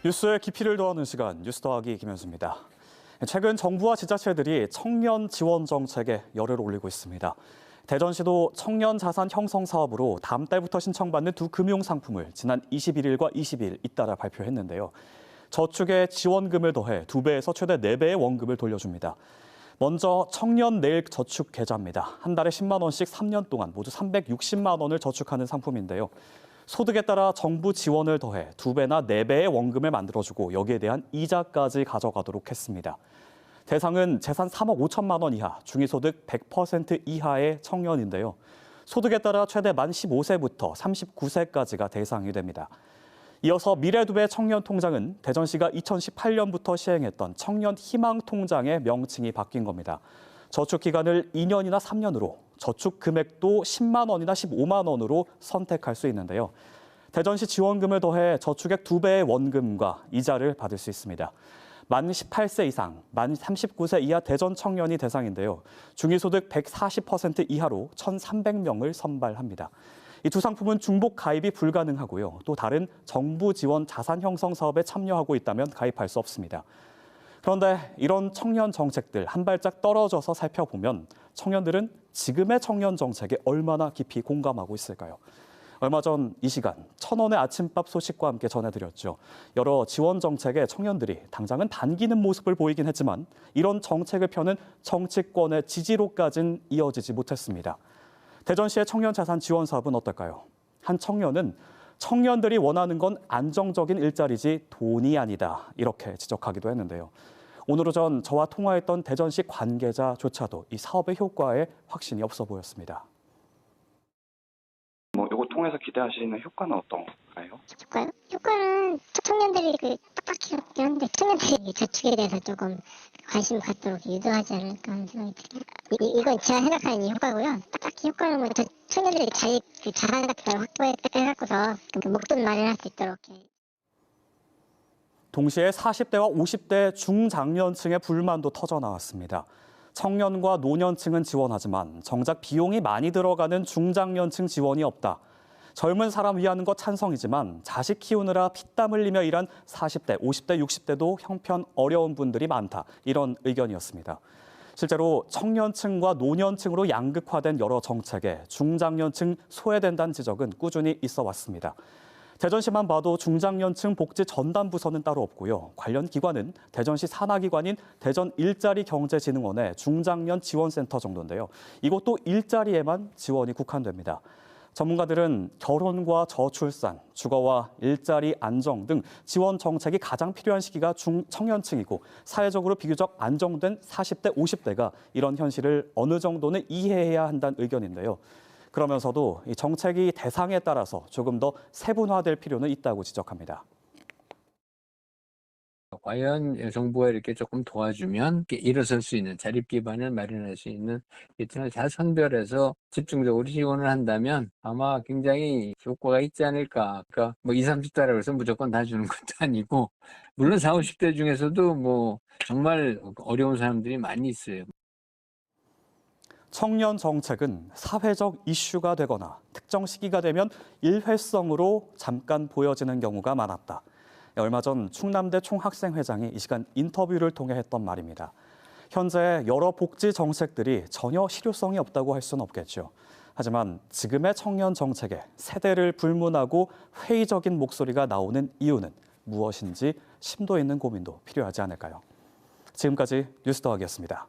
뉴스의 깊이를 더하는 시간, 뉴스 더하기 김현수입니다. 최근 정부와 지자체들이 청년 지원 정책에 열을 올리고 있습니다. 대전시도 청년 자산 형성 사업으로 다음 달부터 신청받는 두 금융 상품을 지난 21일과 20일 잇따라 발표했는데요. 저축에 지원금을 더해 2배에서 최대 4배의 원금을 돌려줍니다. 먼저 청년 내일 저축 계좌입니다. 한 달에 10만 원씩 3년 동안 모두 360만 원을 저축하는 상품인데요. 소득에 따라 정부 지원을 더해 2배나 4배의 원금을 만들어주고 여기에 대한 이자까지 가져가도록 했습니다. 대상은 재산 3억 5천만 원 이하, 중위소득 100% 이하의 청년인데요. 소득에 따라 최대 만 15세부터 39세까지가 대상이 됩니다. 이어서 미래두배 청년통장은 대전시가 2018년부터 시행했던 청년희망통장의 명칭이 바뀐 겁니다. 저축 기간을 2년이나 3년으로, 저축 금액도 10만 원이나 15만 원으로 선택할 수 있는데요. 대전시 지원금을 더해 저축액 2배의 원금과 이자를 받을 수 있습니다. 만 18세 이상, 만 39세 이하 대전 청년이 대상인데요. 중위소득 140% 이하로 1,300명을 선발합니다. 이 두 상품은 중복 가입이 불가능하고요. 또 다른 정부 지원 자산 형성 사업에 참여하고 있다면 가입할 수 없습니다. 그런데 이런 청년 정책들 한 발짝 떨어져서 살펴보면 청년들은 지금의 청년 정책에 얼마나 깊이 공감하고 있을까요? 얼마 전 이 시간 1,000원의 아침밥 소식과 함께 전해드렸죠. 여러 지원 정책에 청년들이 당장은 반기는 모습을 보이긴 했지만 이런 정책을 펴는 정치권의 지지로까지는 이어지지 못했습니다. 대전시의 청년 자산 지원 사업은 어떨까요? 한 청년은 청년들이 원하는 건 안정적인 일자리지 돈이 아니다. 이렇게 지적하기도 했는데요. 오늘 오전 저와 통화했던 대전시 관계자조차도 이 사업의 효과에 확신이 없어 보였습니다. 이거 통해서 기대하시는 효과는 어떤가요? 효과는 청년들이 딱딱히 없긴 한데 청년들이 저축에 대해서 조금 관심 갖도록 유도하지 않을까 하는 생각이 듭니다. 이건 제가 생각하는 효과고요. 딱히 효과는 청년들이 자기 자산 같은 걸 확보해갖고서 목돈 마련할 수 있도록. 동시에 40대와 50대 중장년층의 불만도 터져 나왔습니다. 청년과 노년층은 지원하지만 정작 비용이 많이 들어가는 중장년층 지원이 없다. 젊은 사람 위하는 것 찬성이지만 자식 키우느라 피땀 흘리며 일한 40대, 50대, 60대도 형편 어려운 분들이 많다. 이런 의견이었습니다. 실제로 청년층과 노년층으로 양극화된 여러 정책에 중장년층 소외된다는 지적은 꾸준히 있어 왔습니다. 대전시만 봐도 중장년층 복지 전담부서는 따로 없고요. 관련 기관은 대전시 산하기관인 대전일자리경제진흥원의 중장년 지원센터 정도인데요. 이것도 일자리에만 지원이 국한됩니다. 전문가들은 결혼과 저출산, 주거와 일자리 안정 등 지원 정책이 가장 필요한 시기가 중청년층이고 사회적으로 비교적 안정된 40대, 50대가 이런 현실을 어느 정도는 이해해야 한다는 의견인데요. 그러면서도 이 정책이 대상에 따라서 조금 더 세분화될 필요는 있다고 지적합니다. 과연 정부가 이렇게 조금 도와주면 일어설 수 있는 자립 기반을 마련할 수 있는 계층을 잘 선별해서 집중적으로 지원을 한다면 아마 굉장히 효과가 있지 않을까. 그러니까 20, 30대라고 해서 무조건 다 주는 것도 아니고 물론 40, 50대 중에서도 정말 어려운 사람들이 많이 있어요. 청년 정책은 사회적 이슈가 되거나 특정 시기가 되면 일회성으로 잠깐 보여지는 경우가 많았다. 얼마 전 충남대 총학생회장이 이 시간 인터뷰를 통해 했던 말입니다. 현재 여러 복지 정책들이 전혀 실효성이 없다고 할 수는 없겠죠. 하지만 지금의 청년 정책에 세대를 불문하고 회의적인 목소리가 나오는 이유는 무엇인지 심도 있는 고민도 필요하지 않을까요? 지금까지 뉴스 더하기였습니다.